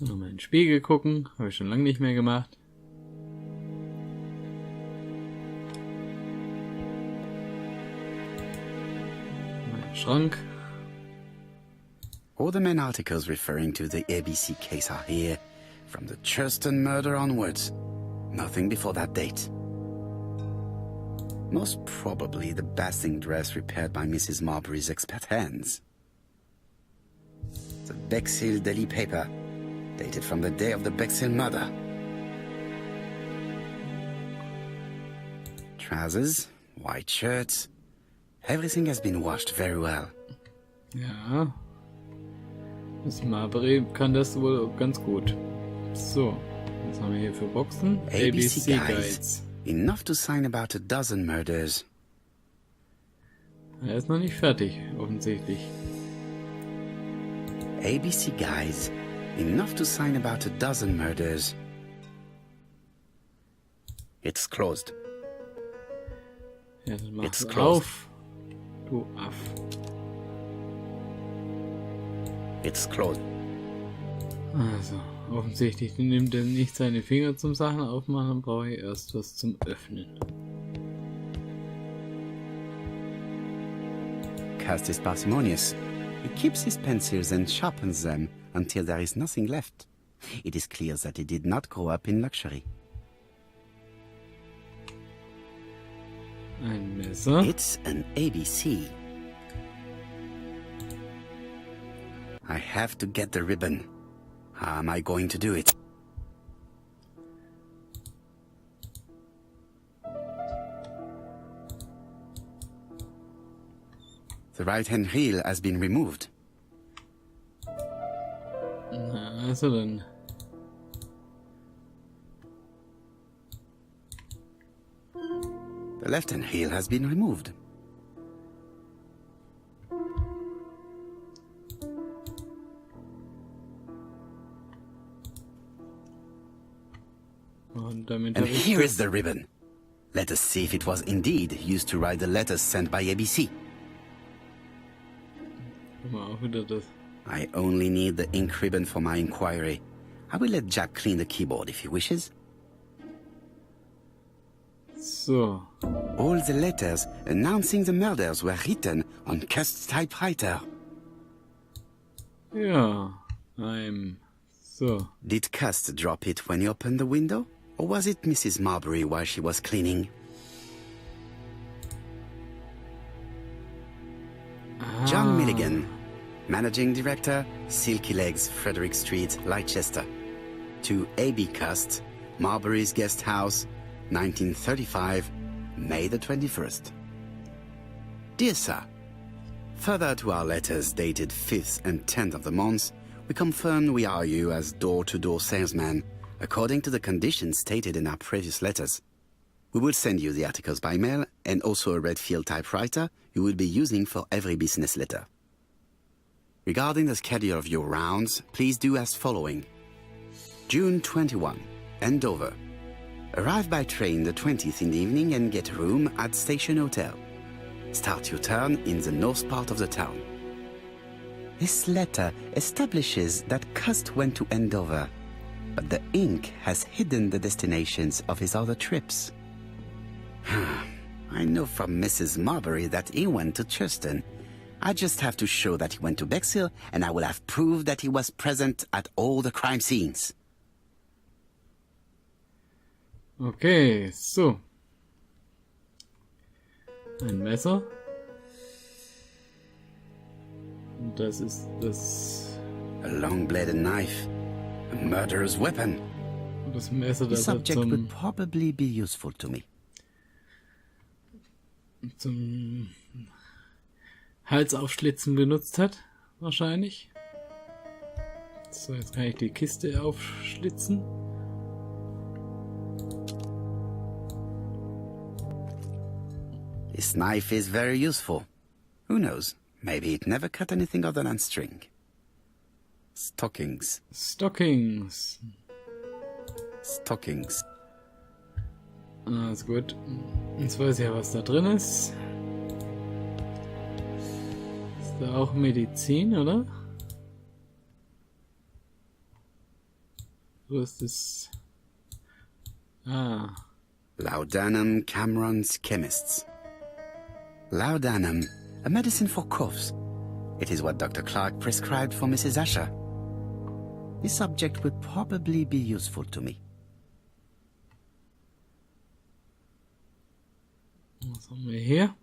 Nochmal in den Spiegel gucken. Habe ich schon lange nicht mehr gemacht. Mein Schrank. All the main articles referring to the ABC case are here, from the Churston murder onwards. Nothing before that date. Most probably the basting dress repaired by Mrs. Marbury's expert hands. The Bexhill Daily paper, dated from the day of the Bexhill murder. Trousers, white shirts. Everything has been washed very well. Ja. Das Marbury kann das wohl ganz gut. So, was haben wir hier für Boxen? ABC Guides. Enough to sign about a dozen murders. Er ist noch nicht fertig, offensichtlich. ABC Guides. Enough to sign about a dozen murders. It's closed. Ja, dann mach It's es closed. auf. Du Aff. It's closed. Also, offensichtlich nimmt er nicht seine Finger zum Sachen aufmachen, dann brauche ich erst was zum Öffnen. Cast is parsimonious. He keeps his pencils and sharpens them until there is nothing left. It is clear that he did not grow up in luxury. Ein Messer. It's an ABC. I have to get the ribbon. How am I going to do it? The right-hand heel has been removed. Na, also dann. The left-hand heel has been removed. Und damit And habe ich here das. is the ribbon. Let us see if it was indeed used to write the letters sent by ABC. Guck mal, auch wieder das. I only need the ink ribbon for my inquiry. I will let Jack clean the keyboard if he wishes. So. All the letters announcing the murders were written on Cust's typewriter. Ja. So. Did Cust drop it when he opened the window? Or was it Mrs. Marbury while she was cleaning? John Milligan, Managing Director, Silky Legs, Frederick Street, Leicester. To A.B. Cust, Marbury's Guest House, 1935, May the 21st. Dear Sir, further to our letters dated 5th and 10th of the month, we confirm we are you as door-to-door salesman, according to the conditions stated in our previous letters. We will send you the articles by mail and also a Redfield typewriter you will be using for every business letter. Regarding the schedule of your rounds, please do as following. June 21, Andover. Arrive by train the 20th in the evening and get a room at Station Hotel. Start your turn in the north part of the town. This letter establishes that Cust went to Andover, but the ink has hidden the destinations of his other trips. I know from Mrs. Marbury that he went to Churston. I just have to show that he went to Bexhill, and I will have proved that he was present at all the crime scenes. Okay, so. Ein Messer. Und das ist das. A long-bladed knife. A murderer's weapon. Das Messer, The das er subject would probably be useful to me. zum Halsaufschlitzen benutzt hat. Wahrscheinlich. So, jetzt kann ich die Kiste aufschlitzen. This knife is very useful. Who knows? Maybe it never cut anything other than string. Stockings. Stockings. Stockings. Ah, ist gut. Jetzt weiß ich ja, was da drin ist. Ist da auch Medizin, oder? Wo ist das? Ah. Laudanum Cameron's Chemists. Laudanum, a medicine for coughs. It is what Dr. Clark prescribed for Mrs. Asher. This subject would probably be useful to me. Was haben wir hier?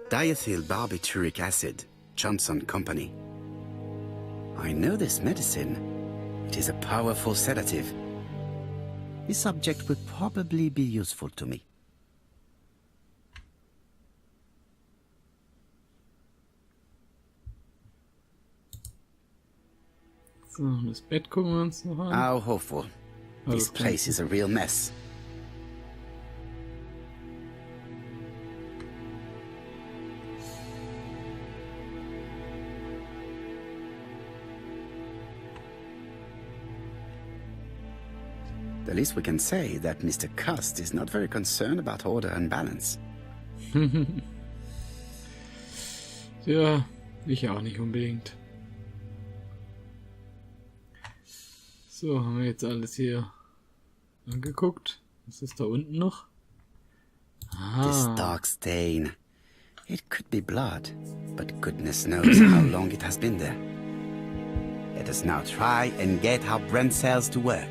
Diethyl barbituric acid, Johnson Company. I know this medicine. It is a powerful sedative. This subject would probably be useful to me. So, das Bett gucken wir uns noch an. How hopeful. This place is a real mess. The least we can say that Mr. Cust is not very concerned about order and balance. Ja, ich auch nicht unbedingt. So, haben wir jetzt alles hier angeguckt. Was ist da unten noch? This dark stain. It could be blood, but goodness knows how long it has been there. Let us now try and get our brain cells to work.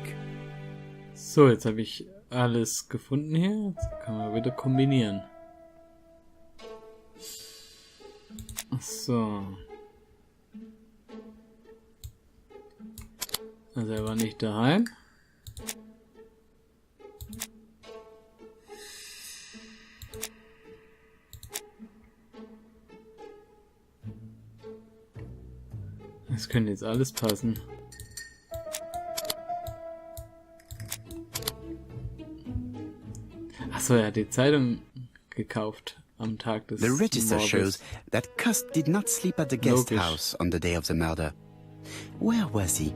So, jetzt habe ich alles gefunden hier. Jetzt kann man wieder kombinieren. So. Also er war nicht daheim. Das könnte jetzt alles passen. Achso, er hat die Zeitung gekauft am Tag des The register Mordes. shows that Cust did not sleep at the guest Logisch. house on the day of the murder. Where was he?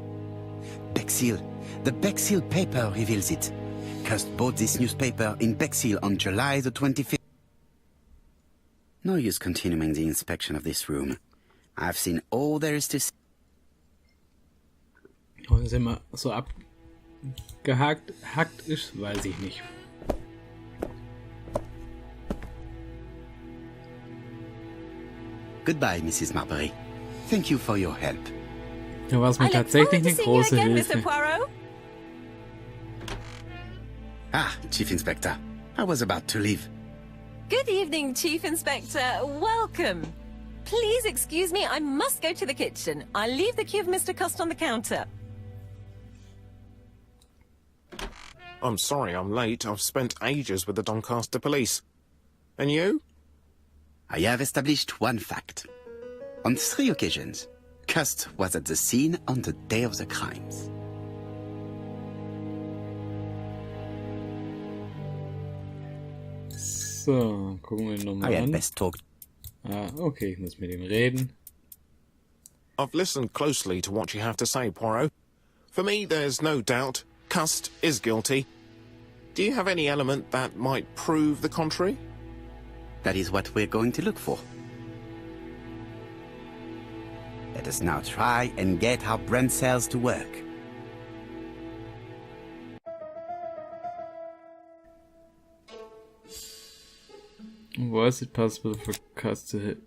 Bexhill. The Bexhill paper reveals it. Cust bought this newspaper in Bexhill on July the 25th. No use continuing the inspection of this room. I've seen all there is to see. Warum es immer so abgehackt ist, weiß ich nicht. Goodbye, Mrs. Marbury. Thank you for your help. Da war es mir tatsächlich eine große Hilfe. Mr. Poirot. Ah, Chief Inspector. I was about to leave. Good evening, Chief Inspector. Welcome. Please excuse me, I must go to the kitchen. I'll leave the key of Mr. Cust on the counter. I'm sorry I'm late. I've spent ages with the Doncaster police. And you? I have established one fact. On 3 occasions, Cust was at the scene on the day of the crimes. So, gucken wir ihn I nochmal had an. best talk. Ah, okay, ich muss mit ihm reden. I've listened closely to what you have to say, Poirot. For me, there's no doubt Cust is guilty. Do you have any element that might prove the contrary? That is what we're going to look for. Let us now try and get our brain cells to work. Was it possible for Cust to hit?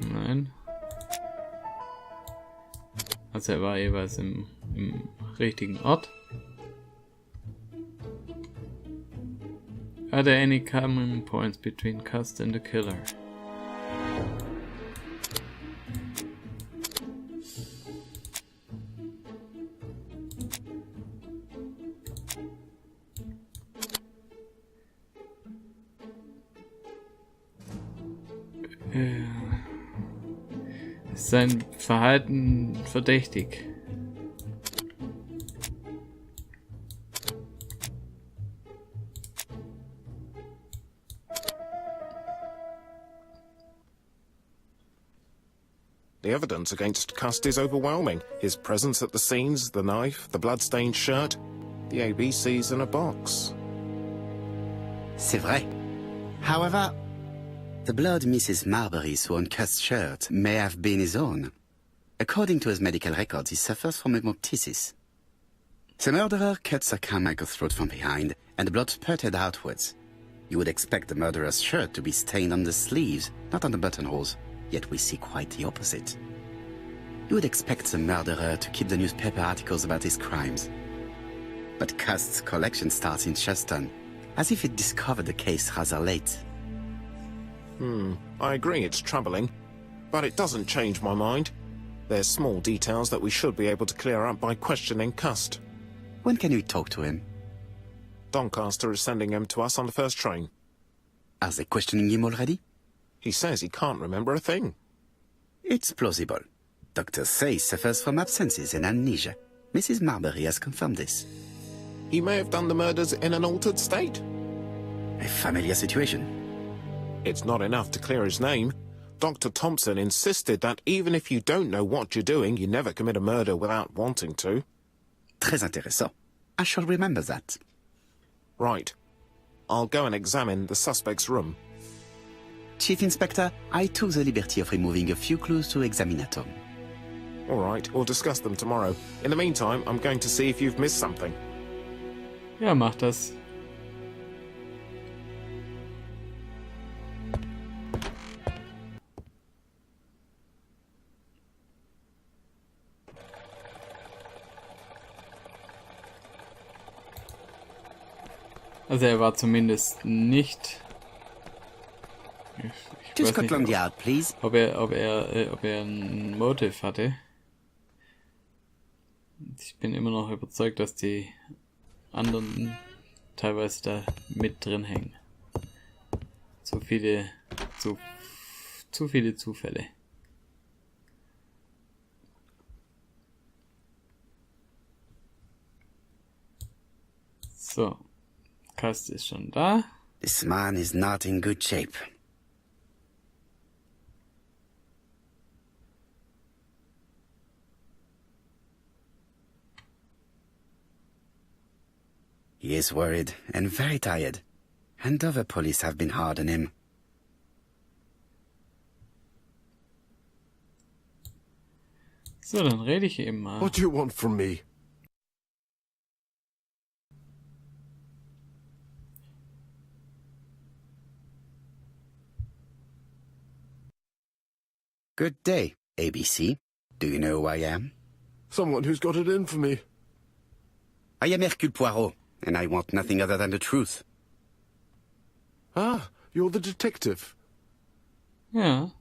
Nein. Also er war jeweils im richtigen Ort. Are there any common points between Cust and the killer? Ist sein Verhalten verdächtig? The evidence against Cust is overwhelming. His presence at the scenes, the knife, the blood-stained shirt, the ABCs in a box. C'est vrai. However, the blood Mrs. Marbury saw on Cust's shirt may have been his own. According to his medical records, he suffers from hemoptysis. The murderer cut Sir Carmichael's throat from behind, and the blood spurted outwards. You would expect the murderer's shirt to be stained on the sleeves, not on the buttonholes, yet we see quite the opposite. You would expect the murderer to keep the newspaper articles about his crimes. But Cust's collection starts in Cheston, as if it discovered the case rather late. I agree it's troubling, but it doesn't change my mind. There's small details that we should be able to clear up by questioning Cust. When can we talk to him? Doncaster is sending him to us on the first train. Are they questioning him already? He says he can't remember a thing. It's plausible. Doctors say he suffers from absences and amnesia. Mrs. Marbury has confirmed this. He may have done the murders in an altered state. A familiar situation. It's not enough to clear his name. Dr. Thompson insisted that even if you don't know what you're doing, you never commit a murder without wanting to. Très intéressant. I shall remember that. Right. I'll go and examine the suspect's room. Chief Inspector, I took the liberty of removing a few clues to examinatum. All right, we'll discuss them tomorrow. In the meantime, I'm going to see if you've missed something. Ja, mach das. Also er war zumindest nicht... Ich To weiß Scotland nicht, Yard, please. ob er ein Motiv hatte. Ich bin immer noch überzeugt, dass die anderen teilweise da mit drin hängen. Zu viele Zufälle. So, Cust ist schon da. This man is not in good shape. He is worried and very tired, and other police have been hard on him. So, dann rede ich eben mal. What do you want from me? Good day, ABC. Do you know who I am? Someone who's got it in for me. I am Hercule Poirot, and I want nothing other than the truth. Ah, you're the detective. Ja.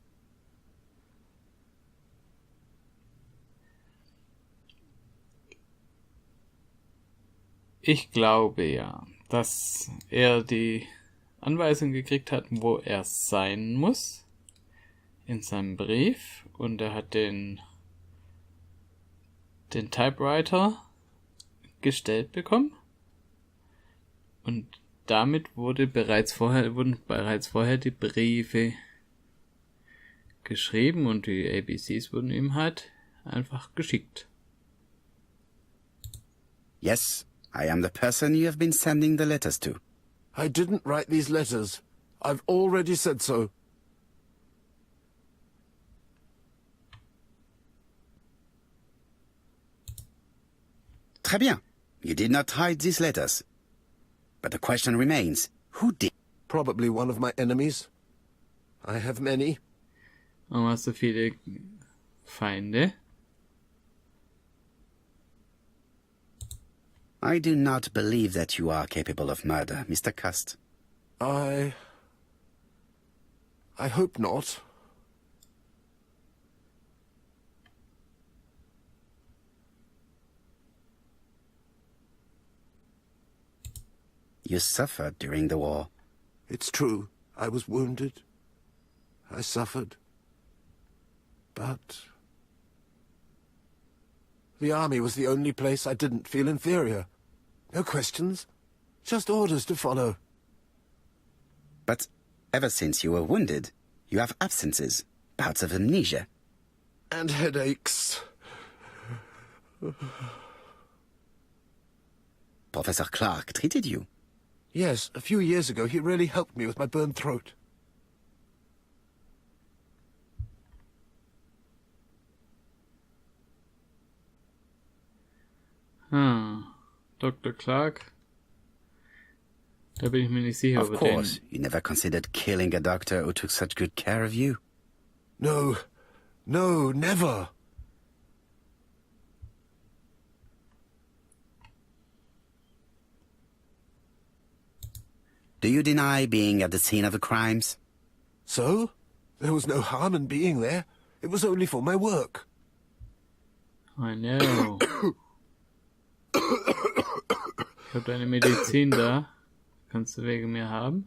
Ich glaube ja, dass er die Anweisung gekriegt hat, wo er sein muss in seinem Brief, und er hat den Typewriter gestellt bekommen, und damit wurden bereits vorher die Briefe geschrieben und die ABCs wurden ihm halt einfach geschickt. Yes, I am the person you have been sending the letters to. I didn't write these letters. I've already said so. Très bien. You did not hide these letters. But the question remains, who did? Probably one of my enemies. I have many. Warum hast du viele Feinde? I do not believe that you are capable of murder, Mr. Cust. I hope not. You suffered during the war. It's true. I was wounded. I suffered. But the army was the only place I didn't feel inferior. No questions. Just orders to follow. But ever since you were wounded, you have absences, bouts of amnesia. and headaches. Professor Clark treated you. Yes, a few years ago he really helped me with my burned throat. Dr. Clark? Da bin ich mir nicht sicher. Of course, you never considered killing a doctor who took such good care of you. No, never. Do you deny being at the scene of the crimes? So? There was no harm in being there. It was only for my work. I know. Ich habe deine Medizin da. Kannst du wegen mir haben?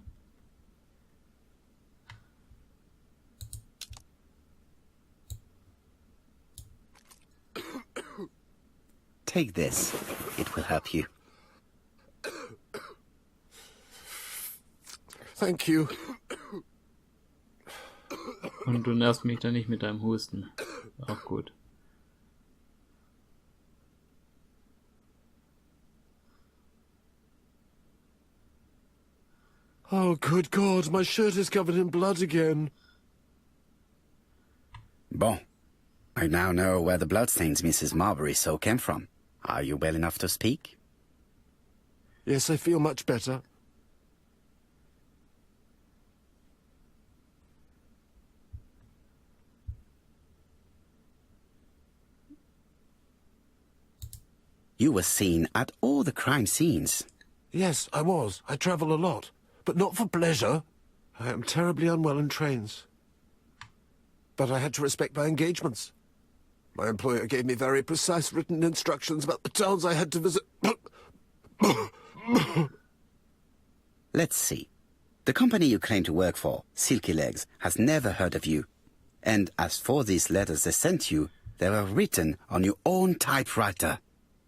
Take this. It will help you. Thank you. Und du nervst mich dann nicht mit deinem Husten. Auch gut. Oh, good God, my shirt is covered in blood again. Bon. I now know where the bloodstains Mrs. Marbury saw came from. Are you well enough to speak? Yes, I feel much better. You were seen at all the crime scenes. Yes, I was. I travel a lot. But not for pleasure. I am terribly unwell in trains. But I had to respect my engagements. My employer gave me very precise written instructions about the towns I had to visit. Let's see. The company you claim to work for, Silky Legs, has never heard of you. And as for these letters they sent you, they were written on your own typewriter.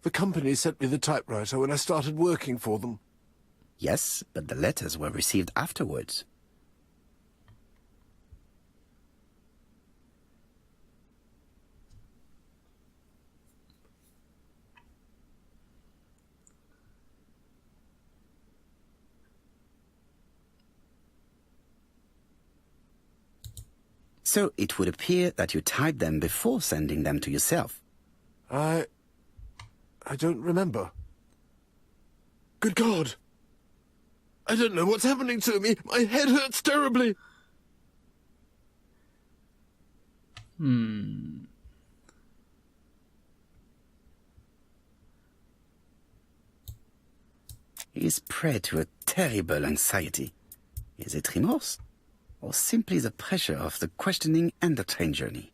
The company sent me the typewriter when I started working for them. Yes, but the letters were received afterwards. So it would appear that you typed them before sending them to yourself. I don't remember. Good God! I don't know what's happening to me. My head hurts terribly. He is prey to a terrible anxiety. Is it remorse? Or simply the pressure of the questioning and the train journey?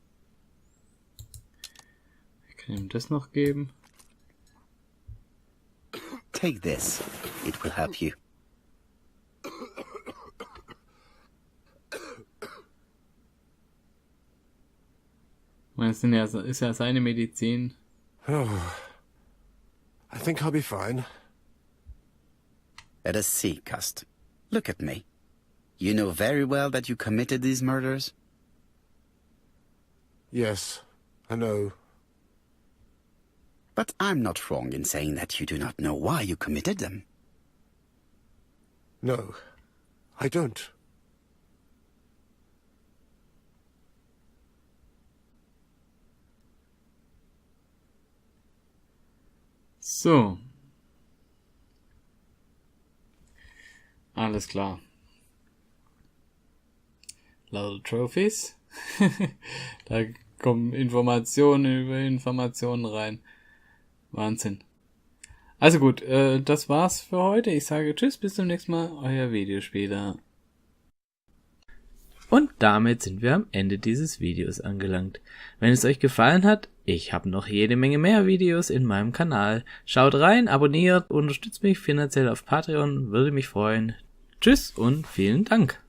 Ich kann ihm das noch geben. Take this. It will help you. Das ist ja seine Medizin. Oh, I think I'll be fine. Let us see, Cust. Look at me. You know very well that you committed these murders? Yes, I know. But I'm not wrong in saying that you do not know why you committed them. No, I don't. So. Alles klar. Lauter Trophies. Da kommen Informationen über Informationen rein. Wahnsinn. Also gut, das war's für heute. Ich sage tschüss, bis zum nächsten Mal. Euer Videospieler. Und damit sind wir am Ende dieses Videos angelangt. Wenn es euch gefallen hat, ich habe noch jede Menge mehr Videos in meinem Kanal. Schaut rein, abonniert, unterstützt mich finanziell auf Patreon, würde mich freuen. Tschüss und vielen Dank.